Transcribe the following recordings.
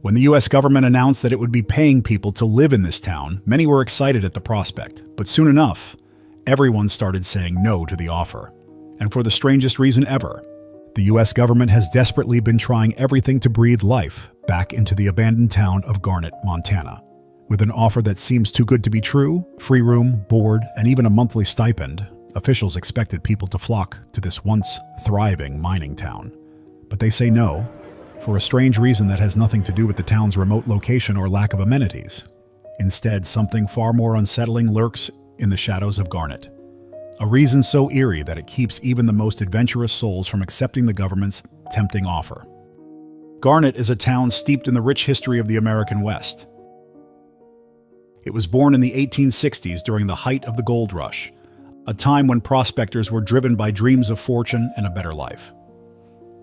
When the US government announced that it would be paying people to live in this town, many were excited at the prospect, but soon enough, everyone started saying no to the offer. And for the strangest reason ever, the US government has desperately been trying everything to breathe life back into the abandoned town of Garnett, Montana. With an offer that seems too good to be true, free room, board, and even a monthly stipend, officials expected people to flock to this once thriving mining town. But they say no, for a strange reason that has nothing to do with the town's remote location or lack of amenities. Instead, something far more unsettling lurks in the shadows of Garnett. A reason so eerie that it keeps even the most adventurous souls from accepting the government's tempting offer. Garnett is a town steeped in the rich history of the American West. It was born in the 1860s during the height of the gold rush, a time when prospectors were driven by dreams of fortune and a better life.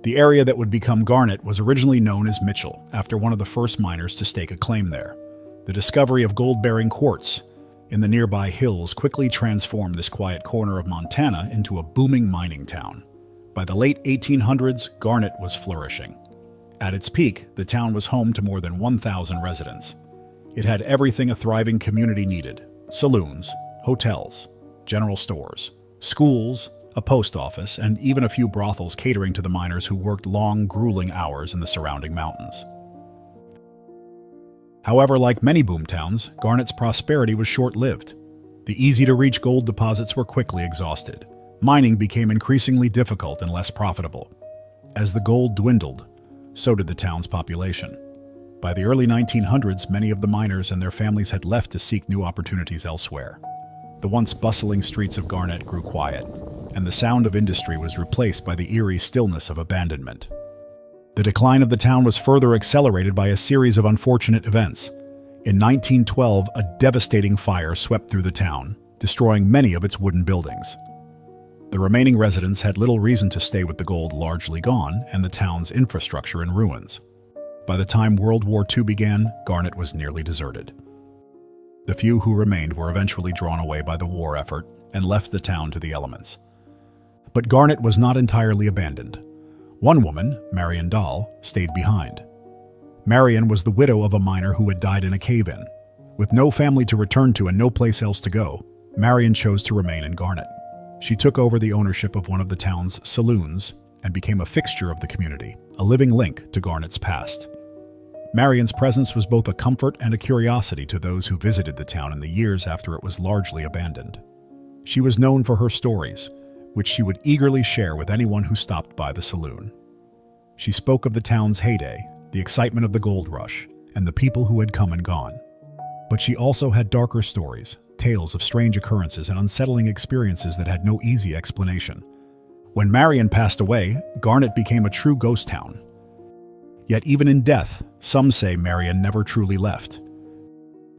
The area that would become Garnett was originally known as Mitchell, after one of the first miners to stake a claim there. The discovery of gold-bearing quartz in the nearby hills quickly transformed this quiet corner of Montana into a booming mining town. By the late 1800s, Garnett was flourishing. At its peak, the town was home to more than 1,000 residents. It had everything a thriving community needed: saloons, hotels, general stores, schools, a post office, and even a few brothels catering to the miners who worked long, grueling hours in the surrounding mountains. However, like many boomtowns, Garnett's prosperity was short-lived. The easy-to-reach gold deposits were quickly exhausted. Mining became increasingly difficult and less profitable. As the gold dwindled, so did the town's population. By the early 1900s, many of the miners and their families had left to seek new opportunities elsewhere. The once bustling streets of Garnett grew quiet, and the sound of industry was replaced by the eerie stillness of abandonment. The decline of the town was further accelerated by a series of unfortunate events. In 1912, a devastating fire swept through the town, destroying many of its wooden buildings. The remaining residents had little reason to stay with the gold largely gone and the town's infrastructure in ruins. By the time World War II began, Garnett was nearly deserted. The few who remained were eventually drawn away by the war effort and left the town to the elements. But Garnett was not entirely abandoned. One woman, Marion Dahl, stayed behind. Marion was the widow of a miner who had died in a cave-in. With no family to return to and no place else to go, Marion chose to remain in Garnett. She took over the ownership of one of the town's saloons and became a fixture of the community, a living link to Garnett's past. Marion's presence was both a comfort and a curiosity to those who visited the town in the years after it was largely abandoned. She was known for her stories, which she would eagerly share with anyone who stopped by the saloon. She spoke of the town's heyday, the excitement of the gold rush, and the people who had come and gone. But she also had darker stories, tales of strange occurrences and unsettling experiences that had no easy explanation. When Marion passed away, Garnett became a true ghost town. Yet even in death, some say Marion never truly left.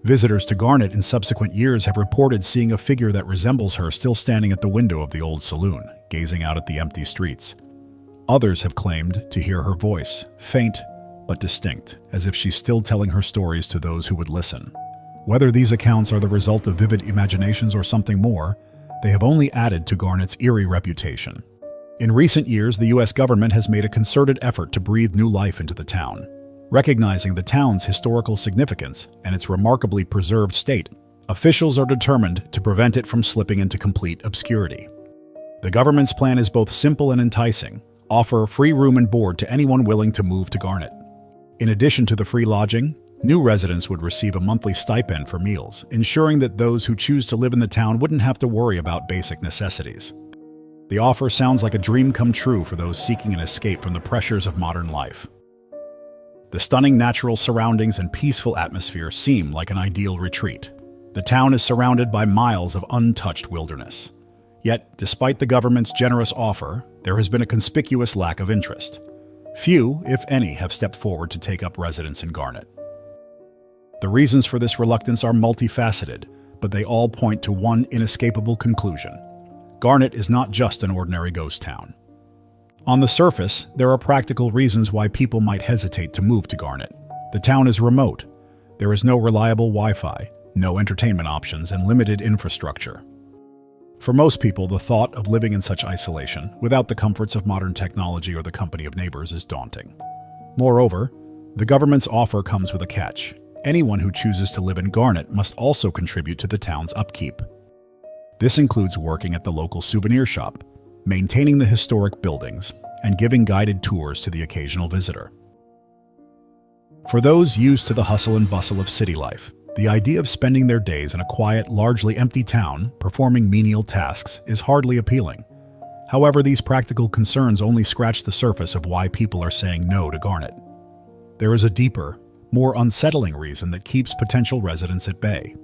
Visitors to Garnett in subsequent years have reported seeing a figure that resembles her still standing at the window of the old saloon, gazing out at the empty streets. Others have claimed to hear her voice, faint but distinct, as if she's still telling her stories to those who would listen. Whether these accounts are the result of vivid imaginations or something more, they have only added to Garnett's eerie reputation. In recent years, the US government has made a concerted effort to breathe new life into the town. Recognizing the town's historical significance and its remarkably preserved state, officials are determined to prevent it from slipping into complete obscurity. The government's plan is both simple and enticing: offer free room and board to anyone willing to move to Garnett. In addition to the free lodging, new residents would receive a monthly stipend for meals, ensuring that those who choose to live in the town wouldn't have to worry about basic necessities. The offer sounds like a dream come true for those seeking an escape from the pressures of modern life. The stunning natural surroundings and peaceful atmosphere seem like an ideal retreat. The town is surrounded by miles of untouched wilderness. Yet, despite the government's generous offer, there has been a conspicuous lack of interest. Few, if any, have stepped forward to take up residence in Garnett. The reasons for this reluctance are multifaceted, but they all point to one inescapable conclusion: Garnett is not just an ordinary ghost town. On the surface, there are practical reasons why people might hesitate to move to Garnett. The town is remote. There is no reliable Wi-Fi, no entertainment options, and limited infrastructure. For most people, the thought of living in such isolation, without the comforts of modern technology or the company of neighbors, is daunting. Moreover, The government's offer comes with a catch. Anyone who chooses to live in Garnet must also contribute to the town's upkeep. This includes working at the local souvenir shop, maintaining the historic buildings, and giving guided tours to the occasional visitor. For those used to the hustle and bustle of city life, the idea of spending their days in a quiet, largely empty town performing menial tasks is hardly appealing. However, these practical concerns only scratch the surface of why people are saying no to Garnet. There is a deeper, more unsettling reason that keeps potential residents at bay.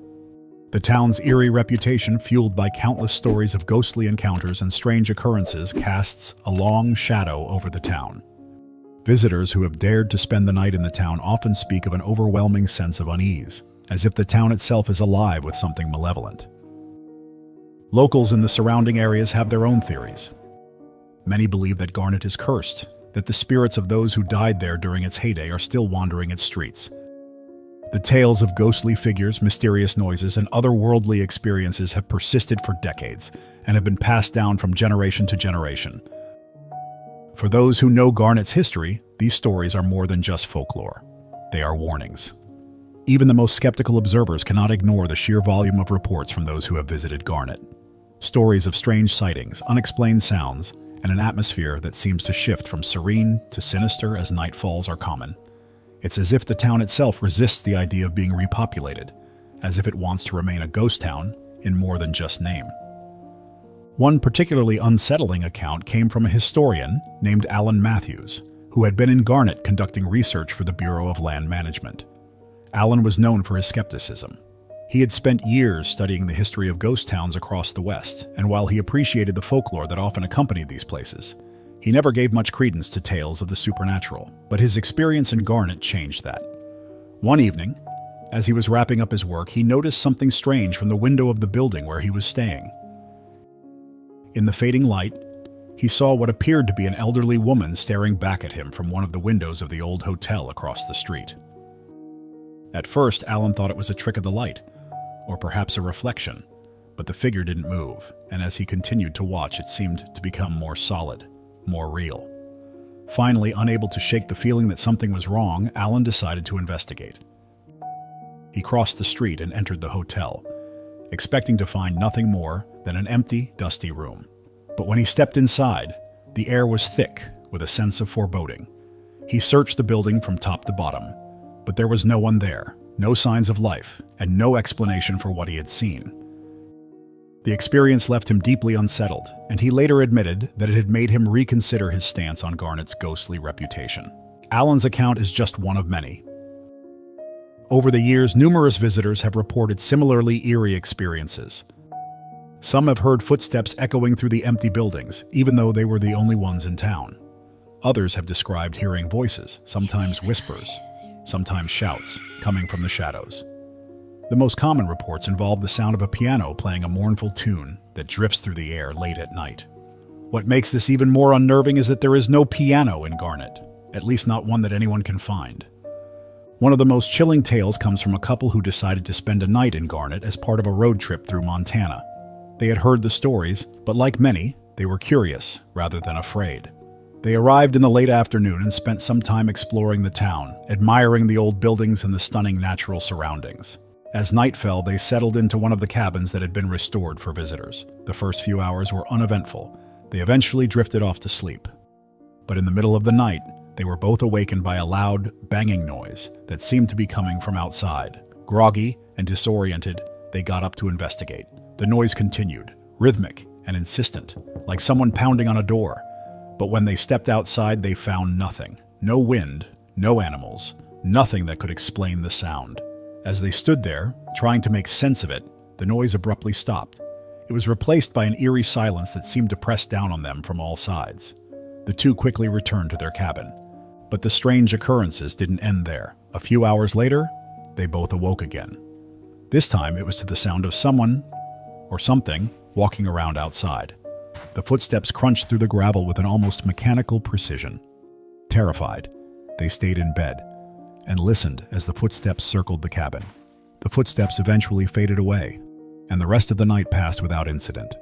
The town's eerie reputation, fueled by countless stories of ghostly encounters and strange occurrences, casts a long shadow over the town. Visitors who have dared to spend the night in the town often speak of an overwhelming sense of unease, as if the town itself is alive with something malevolent. Locals in the surrounding areas have their own theories. Many believe that Garnet is cursed, that the spirits of those who died there during its heyday are still wandering its streets. The tales of ghostly figures, mysterious noises, and otherworldly experiences have persisted for decades and have been passed down from generation to generation. For those who know Garnet's history, these stories are more than just folklore. They are warnings. Even the most skeptical observers cannot ignore the sheer volume of reports from those who have visited Garnet. Stories of strange sightings, unexplained sounds, and an atmosphere that seems to shift from serene to sinister as night falls are common. It's as if the town itself resists the idea of being repopulated, as if it wants to remain a ghost town in more than just name. One particularly unsettling account came from a historian named Alan Matthews, who had been in Garnet conducting research for the Bureau of Land Management. Alan was known for his skepticism. He had spent years studying the history of ghost towns across the West, and while he appreciated the folklore that often accompanied these places, he never gave much credence to tales of the supernatural. But his experience in Garnet changed that. One evening, as he was wrapping up his work, he noticed something strange from the window of the building where he was staying. In the fading light, he saw what appeared to be an elderly woman staring back at him from one of the windows of the old hotel across the street. At first, Alan thought it was a trick of the light, or perhaps a reflection, but the figure didn't move, and as he continued to watch, it seemed to become more solid, more real. Finally, unable to shake the feeling that something was wrong, Alan decided to investigate. He crossed the street and entered the hotel, expecting to find nothing more than an empty, dusty room. But when he stepped inside, the air was thick with a sense of foreboding. He searched the building from top to bottom, but there was no one there, no signs of life, and no explanation for what he had seen. The experience left him deeply unsettled, and he later admitted that it had made him reconsider his stance on Garnet's ghostly reputation. Alan's account is just one of many. Over the years, numerous visitors have reported similarly eerie experiences. Some have heard footsteps echoing through the empty buildings, even though they were the only ones in town. Others have described hearing voices, sometimes whispers, sometimes shouts, coming from the shadows. The most common reports involve the sound of a piano playing a mournful tune that drifts through the air late at night. What makes this even more unnerving is that there is no piano in Garnet, at least not one that anyone can find. One of the most chilling tales comes from a couple who decided to spend a night in Garnet as part of a road trip through Montana. They had heard the stories, but like many, they were curious rather than afraid. They arrived in the late afternoon and spent some time exploring the town, admiring the old buildings and the stunning natural surroundings. As night fell, they settled into one of the cabins that had been restored for visitors. The first few hours were uneventful. They eventually drifted off to sleep. But in the middle of the night, they were both awakened by a loud, banging noise that seemed to be coming from outside. Groggy and disoriented, they got up to investigate. The noise continued, rhythmic and insistent, like someone pounding on a door. But when they stepped outside, they found nothing. No wind, no animals, nothing that could explain the sound. As they stood there, trying to make sense of it, the noise abruptly stopped. It was replaced by an eerie silence that seemed to press down on them from all sides. The two quickly returned to their cabin. But the strange occurrences didn't end there. A few hours later, they both awoke again. This time, it was to the sound of someone, or something, walking around outside. The footsteps crunched through the gravel with an almost mechanical precision. Terrified, they stayed in bed and listened as the footsteps circled the cabin. The footsteps eventually faded away, and the rest of the night passed without incident.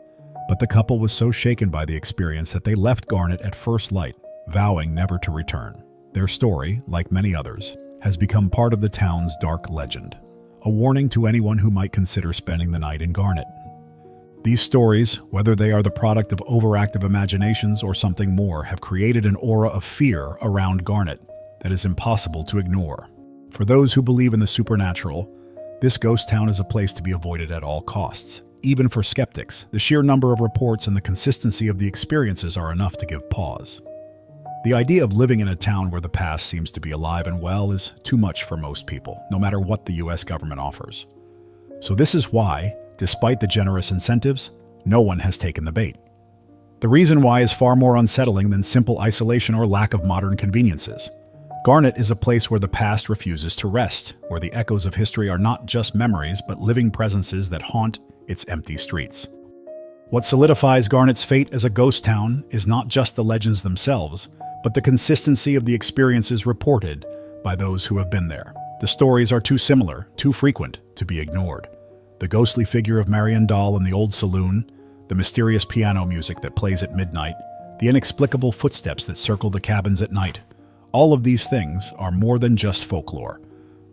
But the couple was so shaken by the experience that they left Garnet at first light, vowing never to return. Their story, like many others, has become part of the town's dark legend, a warning to anyone who might consider spending the night in Garnet. These stories, whether they are the product of overactive imaginations or something more, have created an aura of fear around Garnet that is impossible to ignore. For those who believe in the supernatural, this ghost town is a place to be avoided at all costs. Even for skeptics, the sheer number of reports and the consistency of the experiences are enough to give pause. The idea of living in a town where the past seems to be alive and well is too much for most people, no matter what the US government offers. So this is why, despite the generous incentives, no one has taken the bait. The reason why is far more unsettling than simple isolation or lack of modern conveniences. Garnet is a place where the past refuses to rest, where the echoes of history are not just memories but living presences that haunt its empty streets. What solidifies Garnet's fate as a ghost town is not just the legends themselves, but the consistency of the experiences reported by those who have been there. The stories are too similar, too frequent, to be ignored. The ghostly figure of Marian Doll in the old saloon, the mysterious piano music that plays at midnight, the inexplicable footsteps that circle the cabins at night. All of these things are more than just folklore.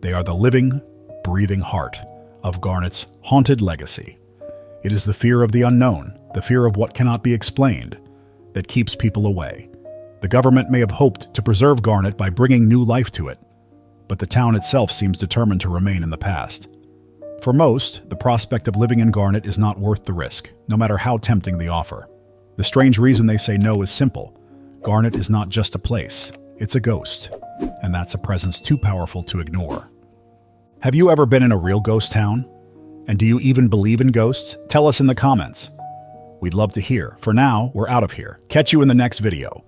They are the living, breathing heart of Garnet's haunted legacy. It is the fear of the unknown, the fear of what cannot be explained, that keeps people away. The government may have hoped to preserve Garnet by bringing new life to it, but the town itself seems determined to remain in the past. For most, the prospect of living in Garnet is not worth the risk, no matter how tempting the offer. The strange reason they say no is simple. Garnet is not just a place, it's a ghost, and that's a presence too powerful to ignore. Have you ever been in a real ghost town? And do you even believe in ghosts? Tell us in the comments. We'd love to hear. For now, we're out of here. Catch you in the next video.